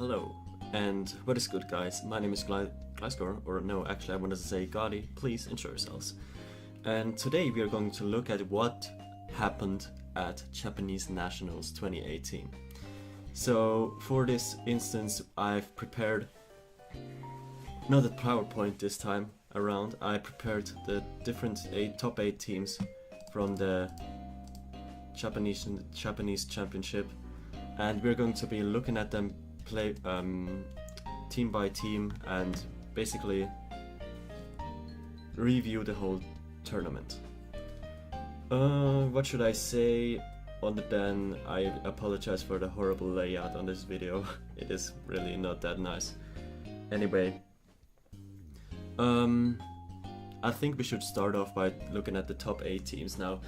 Hello, and what is good, guys? My name is Glyzkore, or no, actually I wanted to say Gotti, please enjoy yourselves. And today we are going to look at what happened at Japanese Nationals 2018. So for this instance, I've prepared, not a PowerPoint this time around, I prepared the different top 8 teams from the Japanese Championship, and we're going to be looking at them play team by team and basically review the whole tournament. What should I say other than I apologize for the horrible layout on this video. It is really not that nice. Anyway, I think we should start off by looking at the top 8 teams. Now,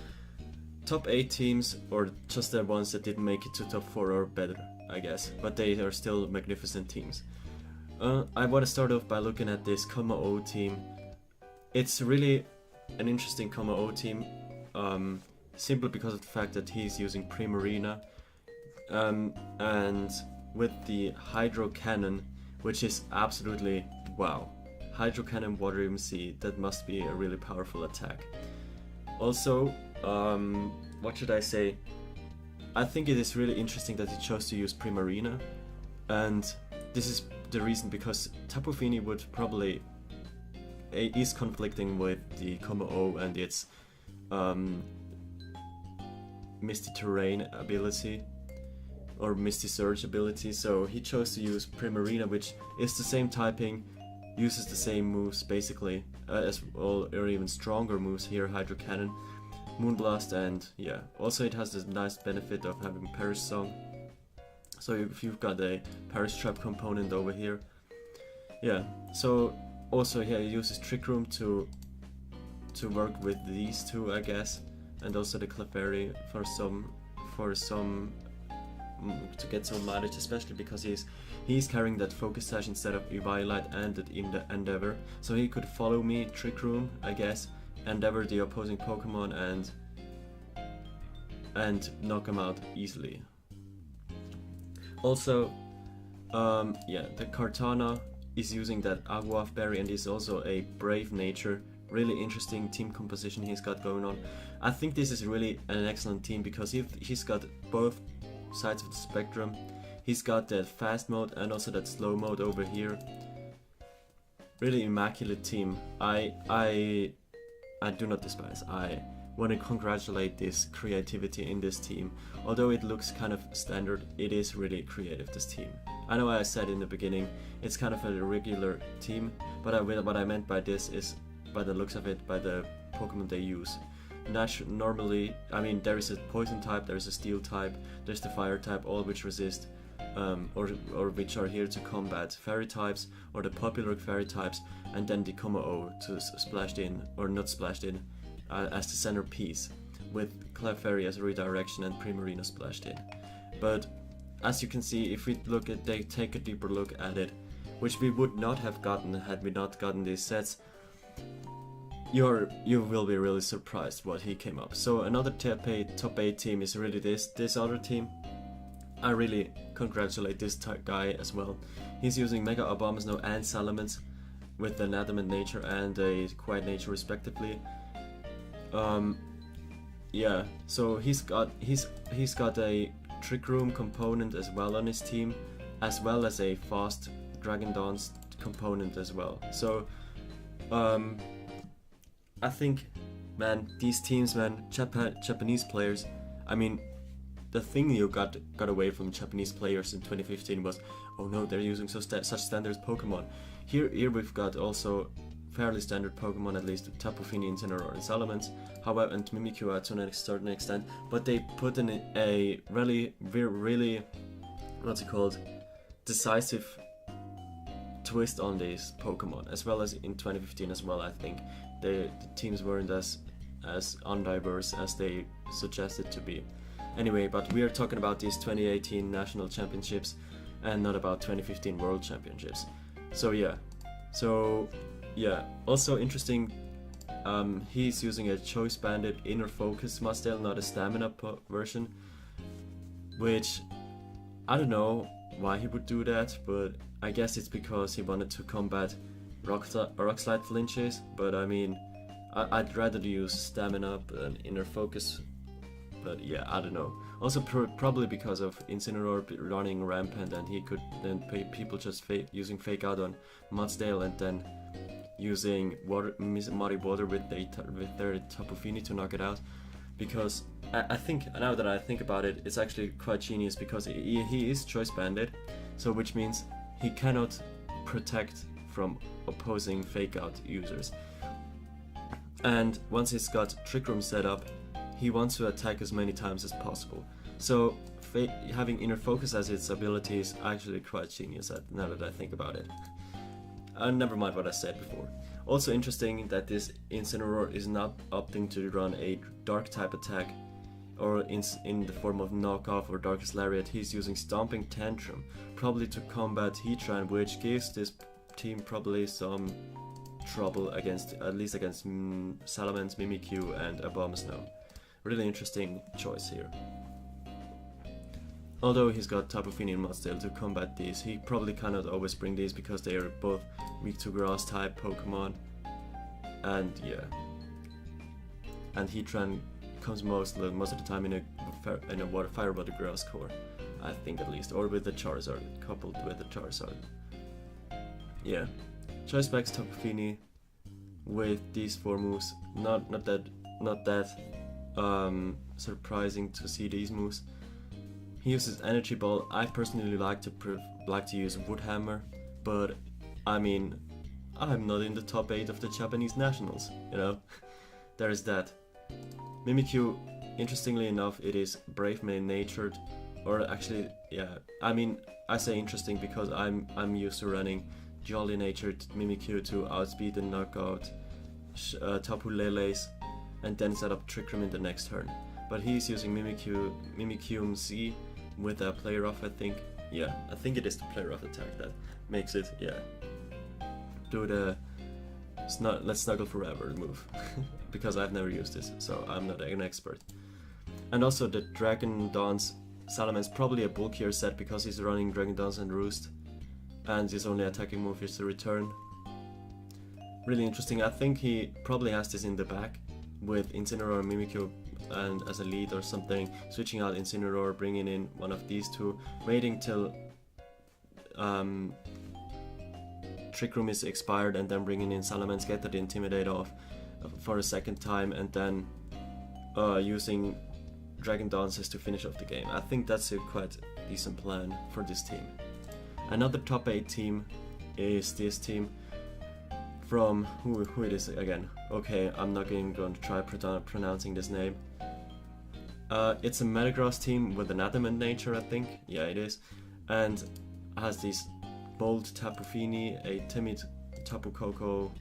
top 8 teams, or just the ones that didn't make it to top 4 or better, I guess, but they are still magnificent teams. I want to start off by looking at this Kommo-O team. It's really an interesting Kommo-O team, simply because of the fact that he's using Primarina, and with the Hydro Cannon, which is absolutely wow. Hydro Cannon, Water MC, that must be a really powerful attack. Also, what should I say? I think it is really interesting that he chose to use Primarina, and this is the reason because Tapu Fini would probably is conflicting with the Kommo-O and its Misty Terrain ability or Misty Surge ability, so he chose to use Primarina, which is the same typing, uses the same moves basically, as well, or even stronger moves here, Hydro Cannon, Moonblast, and yeah, also it has this nice benefit of having Perish Song. So if you've got a Perish Trap component over here, yeah. So also here he uses Trick Room to work with these two, I guess, and also the Clefairy for some to get some mileage, especially because he's carrying that Focus Sash instead of Eviolite and the Endeavor, so he could follow me, Trick Room, I guess, Endeavor the opposing Pokemon and knock him out easily. Also, yeah, the Kartana is using that Aguaf Berry and is also a Brave Nature. Really interesting team composition he's got going on. I think this is really an excellent team because he's got both sides of the spectrum. He's got that fast mode and also that slow mode over here. Really immaculate team. I do not despise. I want to congratulate this creativity in this team. Although it looks kind of standard, it is really creative, this team. I know I said in the beginning it's kind of a regular team, but what I meant by this is, by the looks of it, by the Pokemon they use. Normally, I mean, there is a Poison type, there is a Steel type, there's the Fire type, all which resist, or which are here to combat Fairy types, or the popular Fairy types, and then the Kommo-O to splashed in, or not splashed in, as the centerpiece, with Clefairy as a redirection and Primarina splashed in. But as you can see, if we take a deeper look at it, which we would not have gotten had we not gotten these sets, you will be really surprised what he came up. So another top 8 team is really this other team. I really congratulate this guy as well. He's using Mega Abomasnow and Salamence with an Adamant Nature and a Quiet Nature respectively. Yeah, so he's got a Trick Room component as well on his team, as well as a fast Dragon Dance component as well. So I think, man, these teams, man, Japanese players, I mean, the thing you got away from Japanese players in 2015 was, oh no, they're using such standard Pokemon. Here we've got also fairly standard Pokemon, at least Tapu Fini, Incineroar, and Salamence, however, and Mimikyu to a certain extent, but they put in a really, what's it called, decisive twist on these Pokemon, as well as in 2015 as well. I think the teams weren't as undiverse as they suggested to be. Anyway, but we are talking about these 2018 National Championships and not about 2015 World Championships. So yeah, also interesting, he's using a Choice Banded Inner Focus Mudsdale, not a Stamina version, which I don't know, why he would do that, but I guess it's because he wanted to combat Rock Slide flinches, but I mean, I'd rather use Stamina than Inner Focus, but yeah, I don't know. Also probably because of Incineroar running rampant, and he could then pay people just using Fake Out on Mudsdale and then using Muddy Water with their Tapu Fini to knock it out. Because I think, now that I think about it, it's actually quite genius because he is Choice Banded, so which means he cannot protect from opposing Fake Out users. And once he's got Trick Room set up, he wants to attack as many times as possible. So having Inner Focus as its ability is actually quite genius now that I think about it. Never mind what I said before. Also interesting that this Incineroar is not opting to run a Dark type attack or in the form of Knockoff or Darkest Lariat. He's using Stomping Tantrum, probably to combat Heatran, which gives this team probably some trouble against, at least against Salamence, Mimikyu and Abomasnow. Really interesting choice here. Although he's got Tapu Fini and Mudsdale to combat these, he probably cannot always bring these because they are both weak to Grass type Pokemon. And yeah. And Heatran comes most of the time in a Fire Water Glyzkore, I think at least, or with the Charizard, coupled with the Charizard. Yeah. Choice backs Tapu Fini with these 4 moves. Not that surprising to see these moves. He uses Energy Ball. I personally like to use Wood Hammer, but I mean, I'm not in the top 8 of the Japanese nationals, you know. There is that. Mimikyu, interestingly enough, it is Brave natured, or actually, yeah. I mean, I say interesting because I'm used to running Jolly natured Mimikyu to outspeed and knock out Tapu Lele's, and then set up Trick Room in the next turn. But he's using Mimikyu Z with a Play Rough, I think. Yeah, I think it is the Play Rough attack that makes it, yeah. Do the Let's Snuggle Forever move. Because I've never used this, so I'm not an expert. And also the Dragon Dance Salamence, probably a bulkier set because he's running Dragon Dance and Roost. And his only attacking move is to return. Really interesting. I think he probably has this in the back with Incineroar and Mimikyu and as a lead or something, switching out Incineroar, bringing in one of these two, waiting till Trick Room is expired and then bringing in Salamence, get that Intimidate off for a second time, and then using Dragon Dances to finish off the game. I think that's a quite decent plan for this team. Another top 8 team is this team from who it is again. Okay, I'm not going to try pronouncing this name. It's a Metagross team with an Adamant nature, I think. Yeah, it is, and has these bold Tapu Fini, a timid Tapu Koko,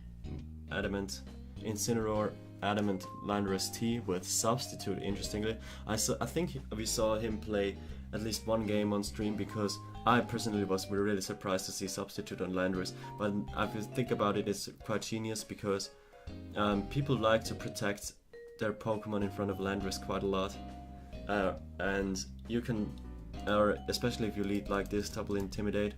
Adamant, Incineroar, Adamant, Landorus-T with Substitute. Interestingly, I think we saw him play at least one game on stream because I personally was really surprised to see Substitute on Landorus. But if you think about it, it's quite genius because people like to protect their Pokemon in front of Landorus quite a lot, and you can, or especially if you lead like this, Double Intimidate,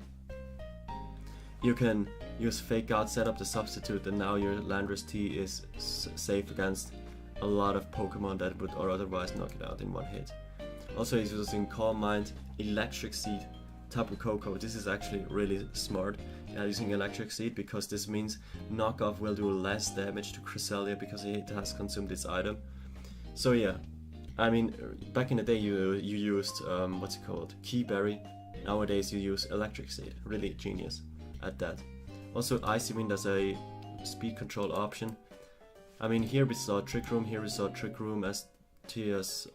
you can use Fake Out, set up the Substitute, and now your Landorus-T is safe against a lot of Pokemon that would or otherwise knock it out in one hit. Also, he's using Calm Mind, Electric Seed, Tapu Koko. This is actually really smart, using Electric Seed, because this means Knockoff will do less damage to Cresselia because it has consumed its item. So yeah, I mean, back in the day you used, what's it called, Key Berry. Nowadays you use Electric Seed. Really genius at that. Also, Icy Wind as a speed control option. I mean, here we saw Trick Room, here we saw Trick Room as Tia's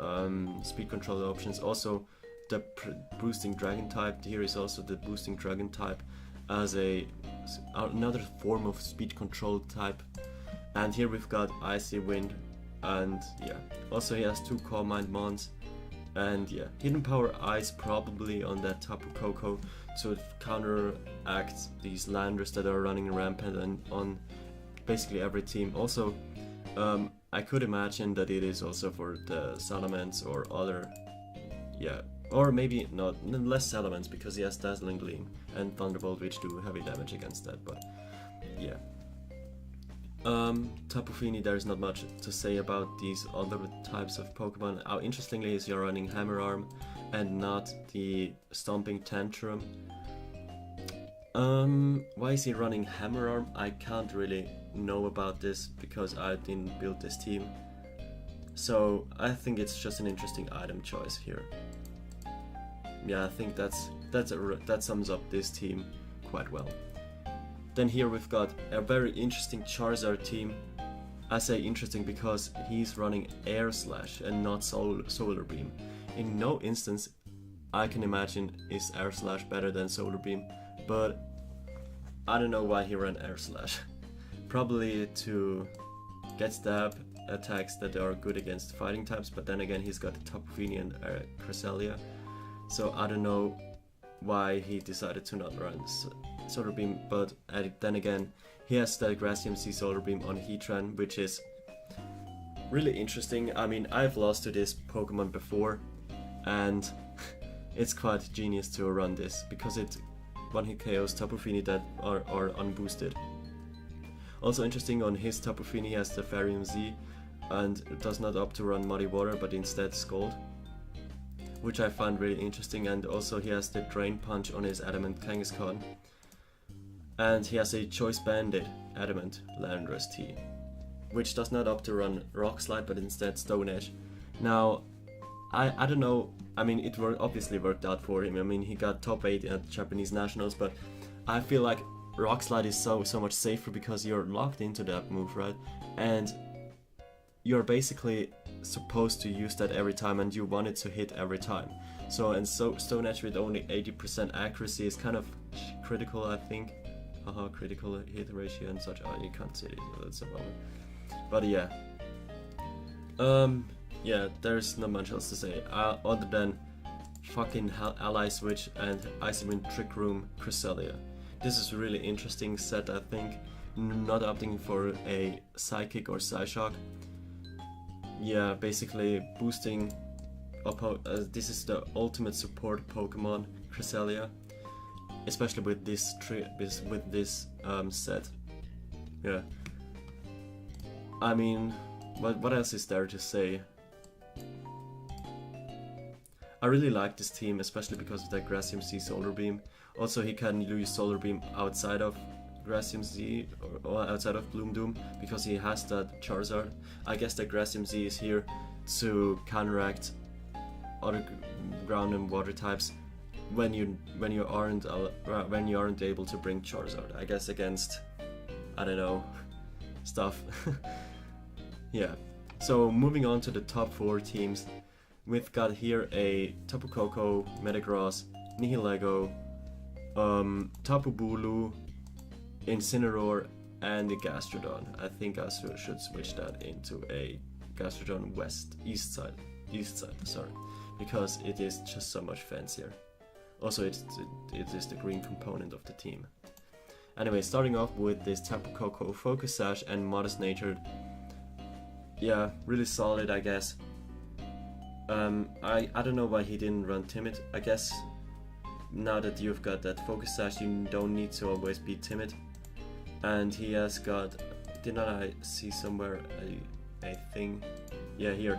speed control options. Also, the boosting Dragon type. Here is also the boosting Dragon type as another form of speed control type. And here we've got Icy Wind, and yeah. Also, he has 2 Calm Mind Mons. And yeah, Hidden Power Ice probably on that Tapu Koko to counteract these Landers that are running rampant and on basically every team. Also, I could imagine that it is also for the Salamence or other Or maybe not, less Salamence, because he has Dazzling Gleam and Thunderbolt, which do heavy damage against that, but yeah. Tapu Fini, there is not much to say about these other types of Pokemon. How interestingly is you're running Hammer Arm and not the Stomping Tantrum. Why is he running Hammer Arm? I can't really know about this because I didn't build this team. So I think it's just an interesting item choice here. Yeah, I think that sums up this team quite well. Then here we've got a very interesting Charizard team. I say interesting because he's running Air Slash and not Solar Beam. In no instance I can imagine is Air Slash better than Solar Beam, but I don't know why he ran Air Slash. Probably to get stab attacks that are good against fighting types, but then again he's got Tapu Fini and Cresselia. So I don't know why he decided to not run Solar Beam, but then again he has the Gracium Sea Solar Beam on Heatran, which is really interesting. I mean, I've lost to this Pokemon before, and it's quite genius to run this, because it one-hit KOs Tapu Fini that are unboosted. Also interesting, on his Tapu Fini he has the Therium Z, and does not opt to run Muddy Water, but instead Scald, which I find really interesting. And also he has the Drain Punch on his Adamant Kangaskhan, and he has a Choice Banded Adamant Landorus-T, which does not opt to run Rock Slide, but instead Stone Edge. Now, I don't know, I mean, it obviously worked out for him. I mean, he got top 8 at Japanese Nationals, but I feel like Rock Slide is so much safer because you're locked into that move, right? And you're basically supposed to use that every time, and you want it to hit every time. So Stone Edge with only 80% accuracy is kind of critical, I think. Critical hit ratio and such. Oh, you can't see it, so that's a bummer. But yeah. Yeah, there's not much else to say other than fucking Ally Switch and Icy Wind Trick Room Cresselia. This is a really interesting set, I think. Not opting for a Psychic or Psyshock. Yeah, basically boosting this is the ultimate support Pokemon, Cresselia, especially with this set. Yeah. I mean, what else is there to say? I really like this team, especially because of that Gracium Z Solar Beam. Also, he can use Solar Beam outside of Gracium Z or outside of Bloom Doom because he has that Charizard. I guess that Gracium Z is here to counteract other ground and water types when you aren't able to bring Charizard. I guess against, I don't know, stuff. Yeah. So moving on to the top 4 teams, we've got here a Tapu Koko, Metagross, Nihilego, Tapu Bulu, Incineroar, and the Gastrodon. I think I should switch that into a Gastrodon east side, sorry, because it is just so much fancier. Also, it is the green component of the team. Anyway, starting off with this Tapu Koko, Focus Sash and Modest Natured. Yeah, really solid, I guess. I don't know why he didn't run Timid. I guess now that you've got that Focus Sash, you don't need to always be timid. And he has got, did not I see somewhere a thing? Yeah, here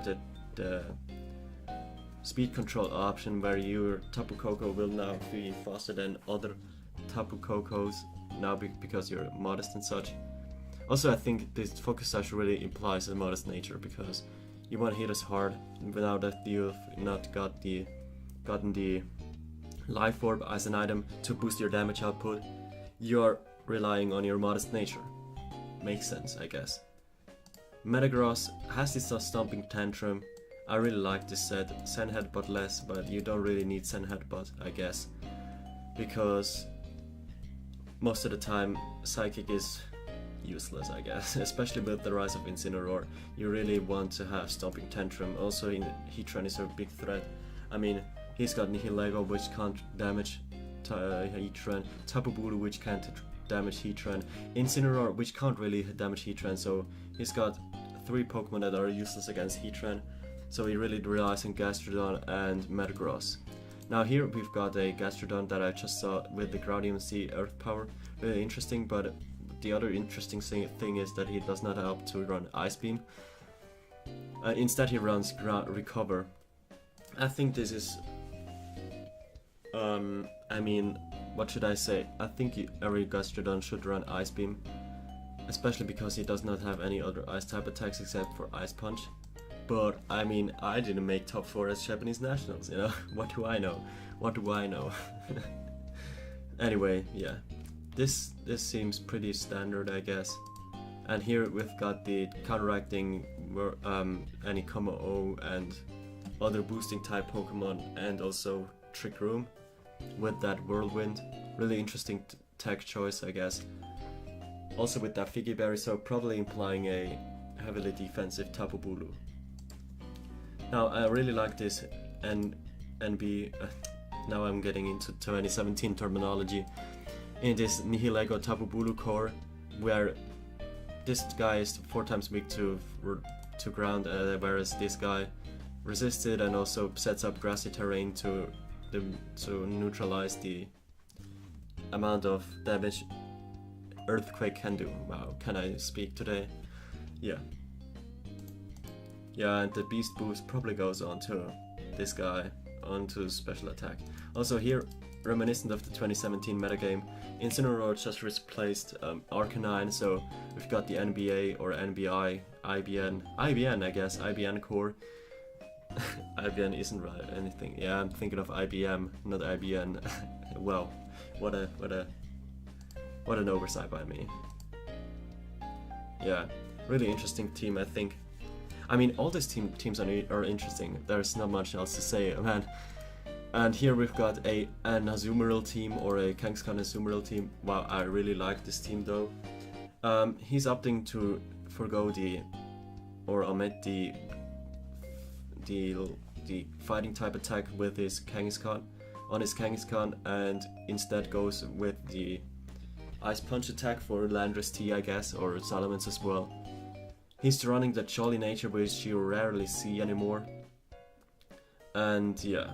the speed control option where your Tapu Koko will now be faster than other Tapu Kokos now because you're modest and such. Also, I think this Focus Sash really implies a modest nature because you want to hit us hard now that you've not gotten the Life Orb as an item to boost your damage output. You're relying on your modest nature. Makes sense, I guess. Metagross has this Stomping Tantrum. I really like this set. Sand Headbutt less, but you don't really need Sand Headbutt, I guess, because most of the time Psychic is useless, I guess, especially with the rise of Incineroar. You really want to have Stomping Tantrum. Also, Heatran is a big threat. I mean, he's got Nihilego, which can't damage Heatran, Tapu Bulu, which can't damage Heatran, Incineroar, which can't really damage Heatran, so he's got 3 Pokemon that are useless against Heatran, so he really relies on Gastrodon and Metagross. Now here we've got a Gastrodon that I just saw with the Gradium Sea Earth Power, really interesting, but the other interesting thing is that he does not help to run Ice Beam. Instead he runs Recover. I think this is, I mean, what should I say? I think every Gastrodon should run Ice Beam, especially because he does not have any other Ice type attacks except for Ice Punch. But I mean, I didn't make top 4 as Japanese nationals, you know? What do I know? What do I know? Anyway, yeah. This seems pretty standard, I guess. And here we've got the counteracting any Kommo-O and other boosting type Pokemon, and also Trick Room with that Whirlwind. Really interesting tech choice, I guess. Also with that Figgy Berry, so probably implying a heavily defensive Tapu Bulu. Now I really like this NB, now I'm getting into 2017 terminology, in this Nihilego Tapu Bulu core, where this guy is 4 times weak to ground, whereas this guy resisted and also sets up grassy terrain to neutralize the amount of damage Earthquake can do. Wow, can I speak today? Yeah. Yeah, and the Beast Boost probably goes on to this guy, onto special attack. Also here, reminiscent of the 2017 metagame, Incineroar just replaced Arcanine, so we've got the NBA or NBI, IBN I guess, IBN core. IBN isn't right anything. Yeah, I'm thinking of IBM, not IBN. Well, what an oversight by me. Yeah, really interesting team, I think. I mean, all these teams are interesting. There's not much else to say, man. And here we've got an Azumarill team or a Kangaskhan Azumarill team. Wow, I really like this team though. He's opting to forgo or omit the fighting type attack with his Kangaskhan and instead goes with the Ice Punch attack for Landorus-T, I guess, or Salamence as well. He's running the Jolly Nature, which you rarely see anymore. And yeah,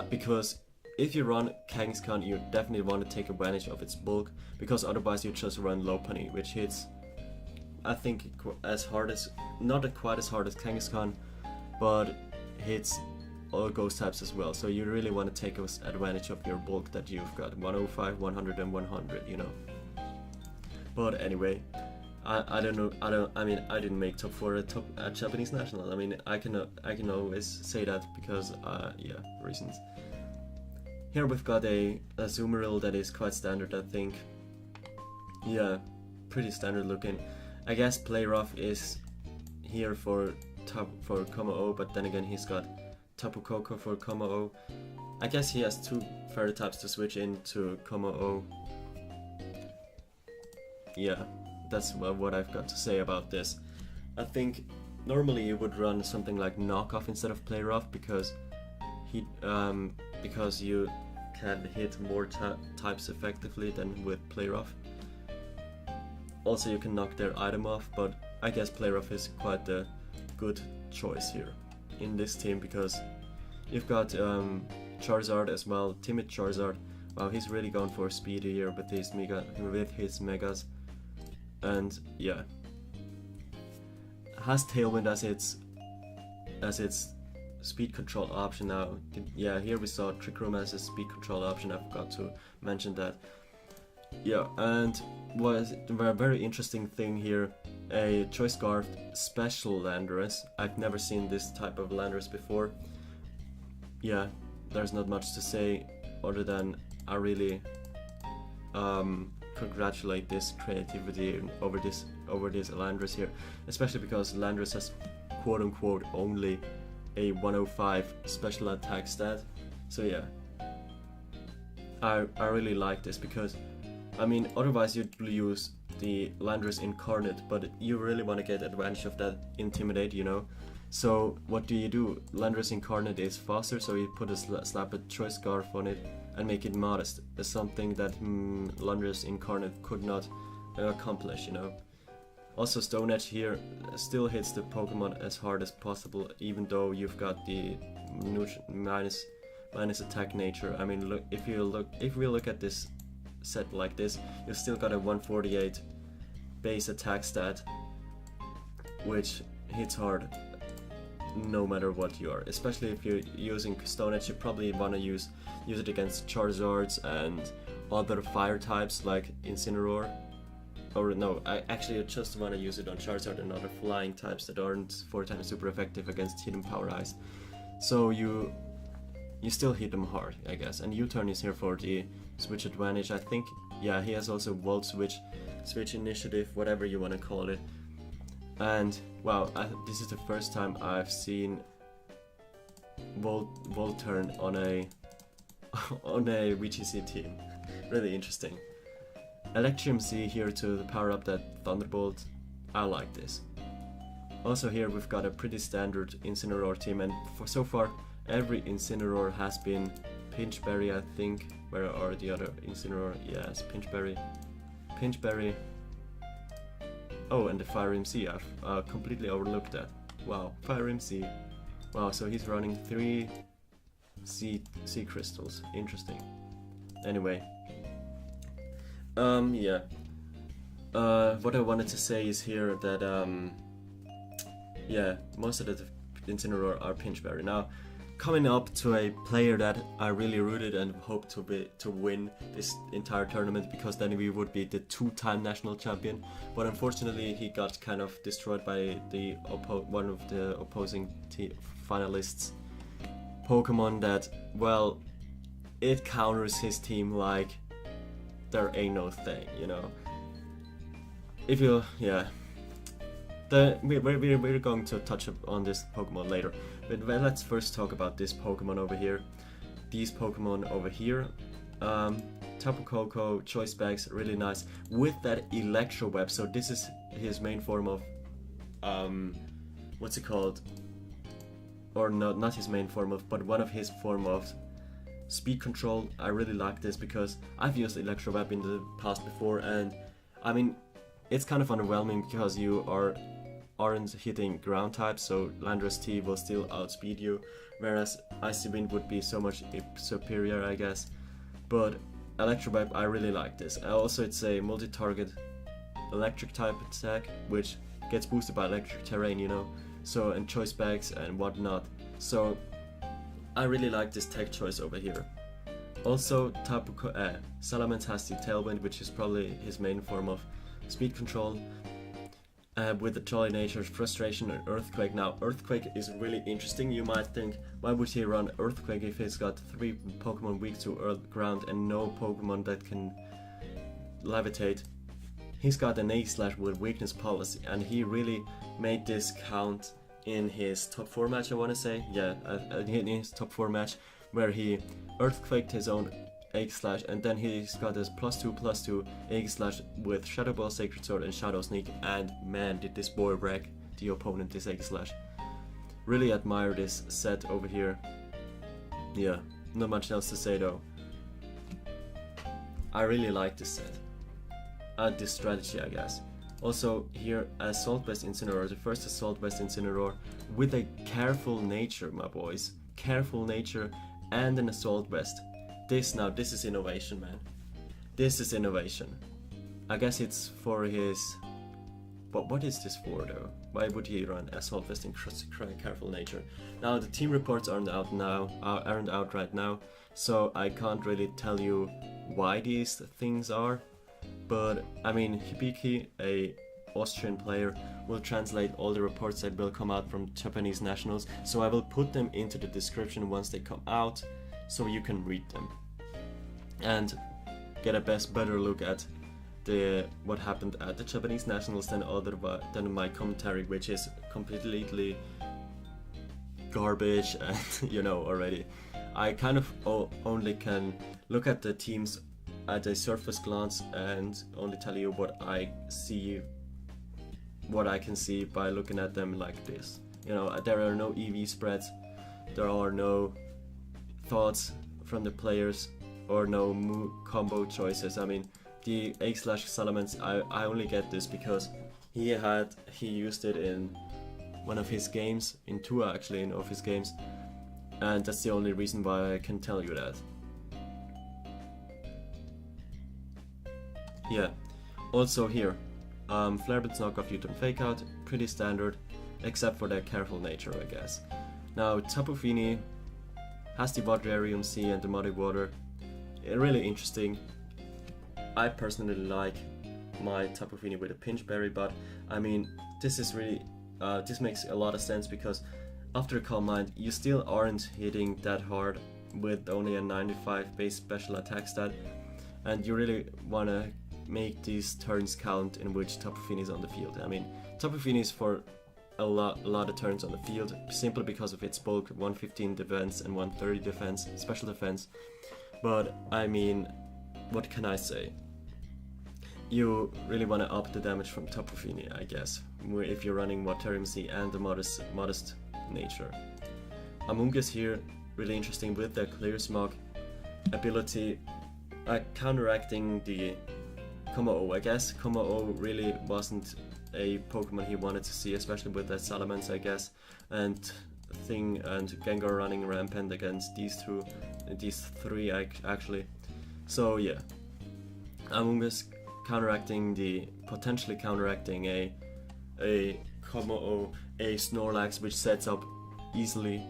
because if you run Kangaskhan, you definitely want to take advantage of its bulk, because otherwise you just run Lopunny, which hits, I think, as hard as, not quite as hard as Kangaskhan, but hits all ghost types as well. So you really want to take advantage of your bulk that you've got, 105, 100 and 100, you know. But anyway, I don't know, I mean, I didn't make top 4 at Japanese National. I mean, I can always say that because, yeah, reasons. Here we've got a Azumarill that is quite standard, I think. Yeah, pretty standard looking. I guess Play Rough is here for Kommo-O, but then again he's got Tapu Koko for Kommo-O. I guess he has 2 fairy types to switch into Kommo-O. Yeah, that's what I've got to say about this. I think normally you would run something like Knockoff instead of Play Rough, because you can hit more types effectively than with Play Rough. Also you can knock their item off, but I guess Play Rough is quite the good choice here in this team, because you've got Charizard as well, Timid Charizard. Wow, he's really going for speed here with his Megas. And yeah, has Tailwind as its speed control option now. Yeah, here we saw Trick Room as a speed control option. I forgot to mention that. Yeah, and was a very interesting thing here, a Choice Scarf special Landorus. I've never seen this type of Landorus before. Yeah, there's not much to say other than I really congratulate this creativity over this Landorus here, especially because Landorus has quote-unquote only a 105 special attack stat. So yeah, I really like this, because I mean, otherwise you'd use the Landorus Incarnate, but you really want to get advantage of that Intimidate, you know. So what do? Landorus Incarnate is faster, so you put a slap a Choice Scarf on it and make it modest. It's something that Landorus Incarnate could not accomplish, you know. Also Stone Edge here still hits the Pokemon as hard as possible, even though you've got the minus attack nature. I mean, look if we look at this set like this, you still got a 148 base attack stat, which hits hard no matter what you are. Especially if you're using Stone Edge, you probably want to use it against Charizards and other fire types like Incineroar. Or no, I actually just want to use it on Charizard and other flying types that aren't 4 times super effective against Hidden Power Ice. So you still hit them hard, I guess. And U-turn is here for the switch advantage, I think. Yeah, he has also Volt Switch, Switch Initiative, whatever you want to call it. And wow, this is the first time I've seen Volt turn on a VGC team. Really interesting. Electrium Z here to power up that Thunderbolt. I like this. Also here we've got a pretty standard Incineroar team, and so far every Incineroar has been Pinchberry, I think. Where are the other Incineroar? Yes, Pinchberry. Oh, and the Fire MC, I've completely overlooked that. Wow, Fire MC. Wow, so he's running 3 sea crystals. Interesting. Anyway. Yeah. What I wanted to say is here that, yeah, most of the Incineroar are Pinchberry. Now, coming up to a player that I really rooted and hoped to win this entire tournament, because then we would be the 2-time national champion. But unfortunately, he got kind of destroyed by the one of the opposing finalists. Pokemon that, well, it counters his team like there ain't no thing, you know. If you, yeah, we're going to touch on this Pokemon later, but let's first talk about this Pokemon over here. These Pokemon over here, Tapu Koko, Choice Bags, really nice with that Electro Web. So this is his main form of, what's it called? Or not his main form of, but one of his form of speed control. I really like this because I've used Electro Web in the past before, and I mean, it's kind of underwhelming because you aren't hitting ground types, so Landorus-T will still outspeed you, whereas Icy Wind would be so much superior, I guess. But Electro Web, I really like this. Also, it's a multi-target electric type attack, which gets boosted by electric terrain, you know, so, and Choice Bags and whatnot. So I really like this tech choice over here. Also, Salamence has the Tailwind, which is probably his main form of speed control, with the Jolly Nature, Frustration, and Earthquake. Now, Earthquake is really interesting. You might think, why would he run Earthquake if he's got 3 Pokemon weak to Earth ground and no Pokemon that can levitate? He's got an A// with weakness policy, and he really made this count in his top 4 match, I want to say. Yeah, in his top 4 match, where he Earthquaked his own Egg Slash, and then he's got his +2/+2 Egg Slash with Shadow Ball, Sacred Sword, and Shadow Sneak, and man, did this boy wreck the opponent, this Egg Slash. Really admire this set over here. Yeah, not much else to say though. I really like this set. This strategy, I guess. Also here, Assault-Based Incineroar, the first Assault-Based Incineroar with a Careful Nature, my boys. Careful Nature and an Assault-Based. This is innovation, man. This is innovation. I guess it's for his... But what is this for though? Why would he run Assault-Based in Careful Nature? Now the team reports aren't out right now, so I can't really tell you why these things are. But I mean, Hibiki, a Austrian player, will translate all the reports that will come out from Japanese nationals, so I will put them into the description once they come out, so you can read them and get a better look at what happened at the Japanese nationals than my commentary, which is completely garbage and you know already. I kind of only can look at the teams at a surface glance and only tell you what I can see by looking at them like this. You know, there are no EV spreads, there are no thoughts from the players, or no combo choices. I mean, the Egg Slash Salamence, I only get this because he used it in one of his games, in two actually, of his games, and that's the only reason why I can tell you that. Yeah, also here, Flareblitz knockoff U-turn fake out, pretty standard, except for their careful nature, I guess. Now Tapu Fini has the Waterium Sea and the Muddy Water, really interesting. I personally like my Tapu Fini with a Pinch Berry, but I mean, this is really, this makes a lot of sense because after Calm Mind, you still aren't hitting that hard with only a 95 base special attack stat, and you really want to make these turns count in which Tapu Fini is on the field. I mean, Tapu Fini is for a lot of turns on the field, simply because of its bulk, 115 defense and 130 defense, special defense. But I mean, what can I say? You really want to up the damage from Tapu Fini, I guess, if you're running Waterium Sea and the modest nature. Amoonguss here, really interesting with the Clear Smog ability, counteracting the Kommo-O. I guess Kommo-O really wasn't a Pokemon he wanted to see, especially with that Salamence, I guess, and Gengar running rampant against these three actually. So yeah, Amoonguss potentially counteracting a Kommo-O, a Snorlax, which sets up easily.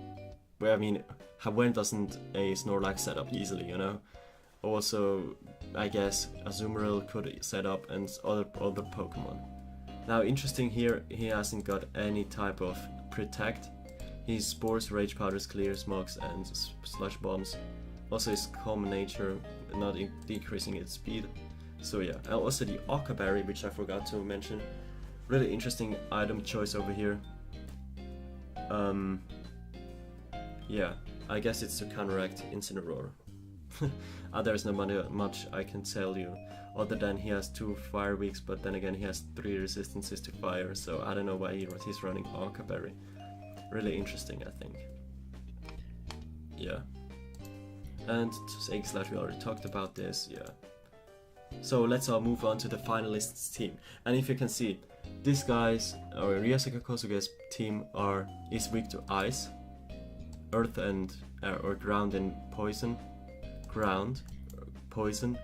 Well, I mean, when doesn't a Snorlax set up easily, you know? Also, I guess Azumarill could set up, and other Pokemon. Now, interesting here, he hasn't got any type of Protect. His Spores, Rage Powders, Clear Smogs, and Slush Bombs. Also, his Calm Nature, not decreasing its speed. So yeah, and also the Occa Berry, which I forgot to mention. Really interesting item choice over here. Yeah, I guess it's to counteract Incineroar. There's not much I can tell you, other than he has 2 fire weeks, but then again he has 3 resistances to fire, so I don't know why he's running Occa Berry. Really interesting, I think. Yeah. And Egg Slash, we already talked about this, yeah. So let's all move on to the finalists team. And if you can see, these guys, or Ryousuke Kosuge's team, is weak to ice, earth and or ground and poison, poison,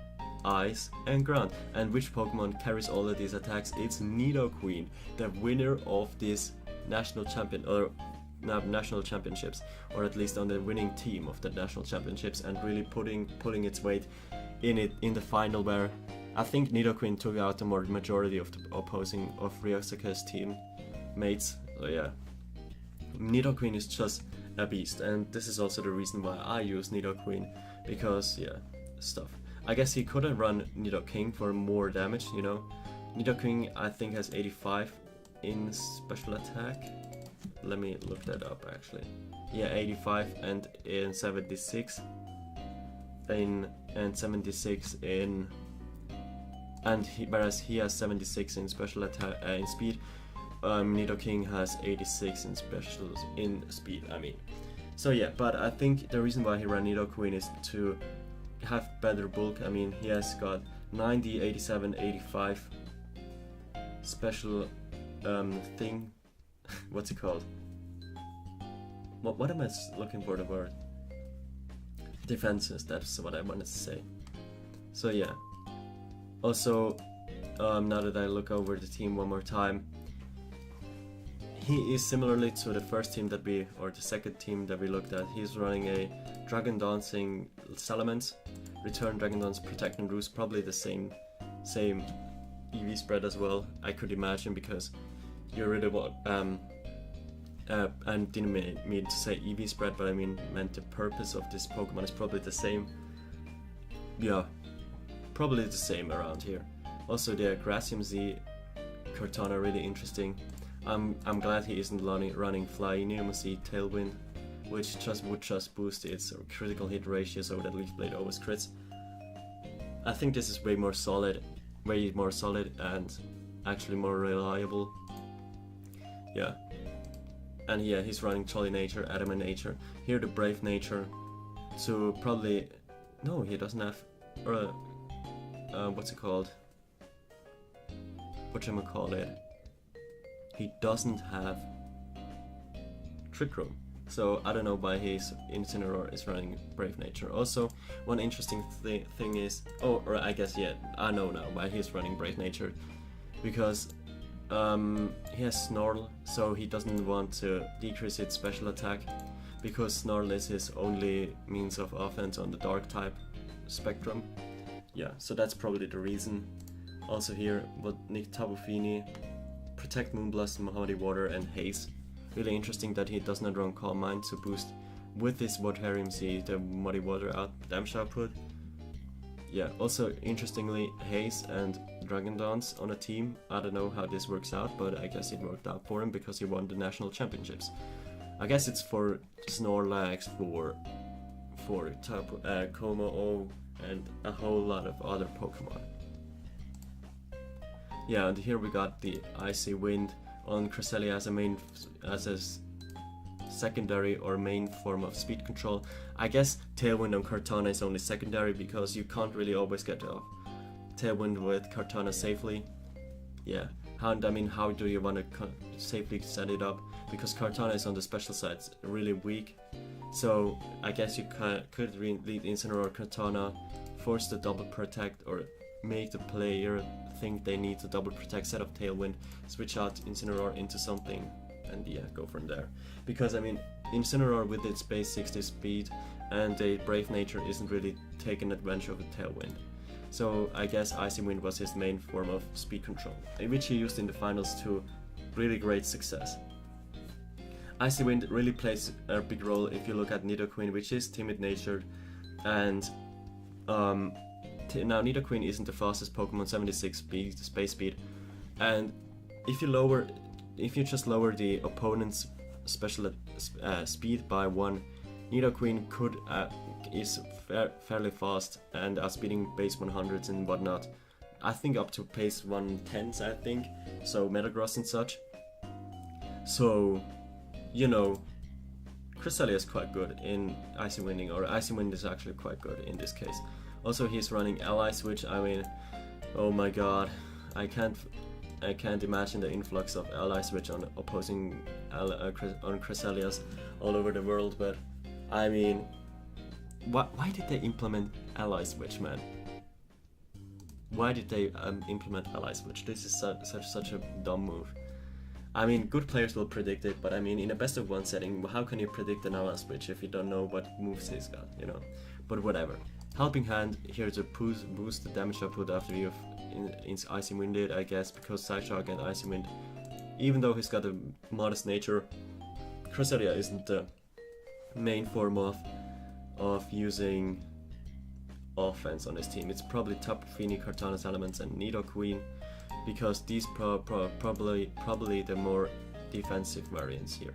ice and ground. And which Pokemon carries all of these attacks? It's Nidoqueen, the winner of this national championships, or at least on the winning team of the national championships, and really pulling its weight in the final, where I think Nidoqueen took out the majority of the opposing of Ryousuke's teammates. So yeah, Nidoqueen is just a beast, and this is also the reason why I use Nidoqueen, because yeah, stuff. I guess he could have run Nidoking for more damage, you know. Nidoking I think has 85 in special attack. Let me look that up actually. Yeah, 85 and in 76 and 76 in, whereas he has 76 in special attack in speed. Nidoking has 86 in speed. I mean, so yeah. But I think the reason why he ran Nidoqueen is to have better bulk. I mean, he has got 90, 87, 85 special thing. What's it called? What am I looking for the word? Defenses, that's what I wanted to say. So yeah. Also, now that I look over the team one more time, he is similarly to the first team or the second team that we looked at. He's running a Dragon Dancing Salamence, Return Dragon Dance, Protect and Roost, probably the same EV spread as well, I could imagine, because you really want, and didn't mean to say EV spread, but I meant the purpose of this Pokemon is probably the same. Yeah, probably the same around here. Also the Gracium Z Kartana, really interesting. I'm glad he isn't running Flyinium Z Tailwind, which would just boost its critical hit ratio so that Leaf Blade always crits. I think this is way more solid and actually more reliable. Yeah. And yeah, he's running Jolly Nature, Adamant Nature. Here the Brave Nature to probably... No, he doesn't have... what's it called? Whatchamacallit? He doesn't have Trick Room. So I don't know why his Incineroar is running Brave Nature. Also, one interesting thing is, or I guess yeah, I know now why he's running Brave Nature, because he has Snarl, so he doesn't want to decrease its special attack, because Snarl is his only means of offense on the Dark type spectrum. Yeah, so that's probably the reason. Also here, but Tapu Fini, Protect, Moonblast, Muddy Water, and Haze. Really interesting that he does not run Calm Mind to boost with this Waterium Sea the Muddy Water damage output. Yeah, also interestingly, Haze and Dragon Dance on a team. I don't know how this works out, but I guess it worked out for him because he won the national championships. I guess it's for Snorlax, for Tapu, Kommo-O, and a whole lot of other Pokemon. Yeah, and here we got the Icy Wind on Cresselia as a secondary or main form of speed control. I guess Tailwind on Kartana is only secondary because you can't really always get a Tailwind with Kartana safely. Yeah, how do you want to safely set it up? Because Kartana is on the special side really weak. So I guess you could lead Incineroar Kartana, force the double protect, or make the player think they need to double protect, set up Tailwind, switch out Incineroar into something, and yeah, go from there. Because I mean, Incineroar with its base 60 speed and a Brave Nature isn't really taking advantage of a Tailwind. So I guess Icy Wind was his main form of speed control, which he used in the finals to really great success. Icy Wind really plays a big role if you look at Nidoqueen, which is timid natured, and now Nidoqueen isn't the fastest Pokemon, 76 space speed, and if you just lower the opponent's special speed by 1, Nidoqueen is fairly fast and outspeeding base 100s and whatnot. I think up to pace 110s, I think, so Metagross and such. So, you know, Cresselia is quite good in Icy Winding, or Icy Wind is actually quite good in this case. Also, he's running Ally Switch. I mean, oh my god, I can't imagine the influx of Ally Switch on opposing on Cresselias all over the world. But I mean, why did they implement Ally Switch, man? Why did they implement Ally Switch? This is such a dumb move. I mean, good players will predict it, but I mean, in a best of one setting, how can you predict an Ally Switch if you don't know what moves he's got, you know? But whatever. Helping Hand here to boost the damage output after you've Icy Winded, I guess, because Psyshock and Icy Wind, even though he's got a modest nature, Cresselia isn't the main form of using offense on his team. It's probably Tapu, Fini, Kartana, Salamence, and Nidoqueen, because these probably the more defensive variants here.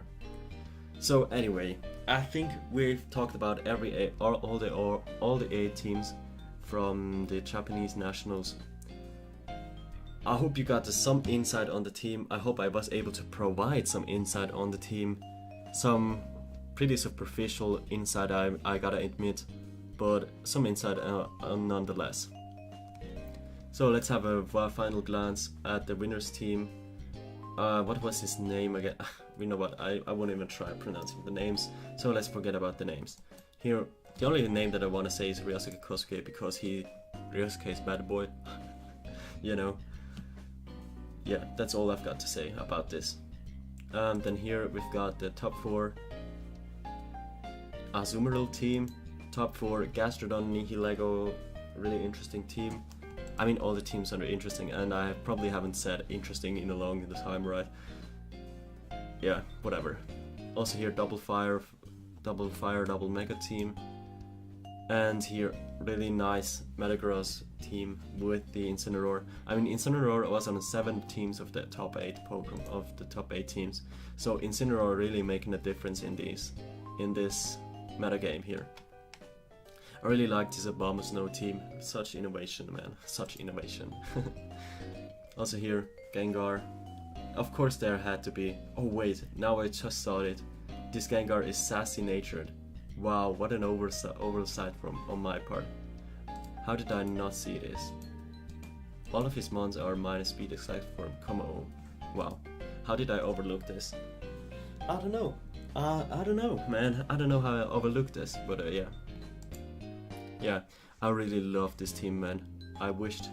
So anyway, I think we've talked about all the 8 teams from the Japanese nationals. I hope you got some insight on the team. I hope I was able to provide some insight on the team, some pretty superficial insight, I gotta admit, but some insight nonetheless. So let's have a final glance at the winner's team. What was his name again? You know what, I won't even try pronouncing the names, so let's forget about the names. Here, the only name that I want to say is Ryousuke Kosuge, because Ryousuke is bad boy. You know. Yeah, that's all I've got to say about this. Then here we've got the top 4 Azumarill team, top 4 Gastrodon, Nihilego, really interesting team. I mean, all the teams are interesting, and I probably haven't said interesting in a long time, right? Yeah, whatever. Also here, double fire, double mega team. And here, really nice Metagross team with the Incineroar. I mean, Incineroar was on 7 teams of the top 8 Pokemon, of the top 8 teams. So Incineroar really making a difference in this meta game here. I really like this Abomasnow team. Such innovation, man. Such innovation. Also here, Gengar. Of course there had to be... Oh wait, now I just saw it. This Gengar is sassy natured. Wow, what an oversight on my part. How did I not see this? All of his mons are minus speed except for Kommo-O. Wow, how did I overlook this? I don't know. I don't know, man. I don't know how I overlooked this, but yeah. Yeah, I really love this team, man. I wished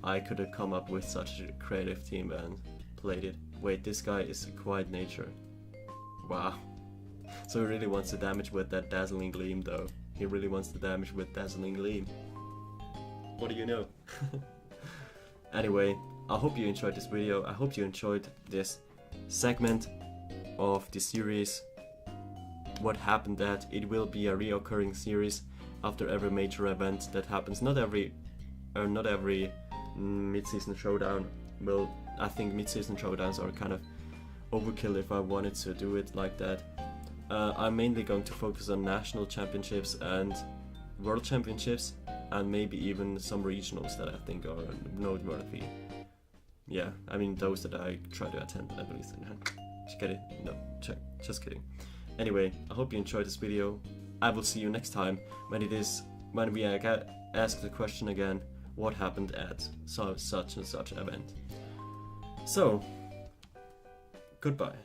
I could have come up with such a creative team and played it. Wait, this guy is a quiet nature. Wow. So he really wants to damage with that Dazzling Gleam, though. He really wants to damage with Dazzling Gleam. What do you know? Anyway, I hope you enjoyed this video. I hope you enjoyed this segment of the series. What happened that it will be a reoccurring series after every major event that happens. Not every mid-season showdown will. I think mid-season showdowns are kind of overkill if I wanted to do it like that. I'm mainly going to focus on national championships and world championships, and maybe even some regionals that I think are noteworthy. Yeah, I mean those that I try to attend at least. Just kidding. No, just kidding. Anyway, I hope you enjoyed this video. I will see you next time when we ask the question again, what happened at such and such event. So, goodbye.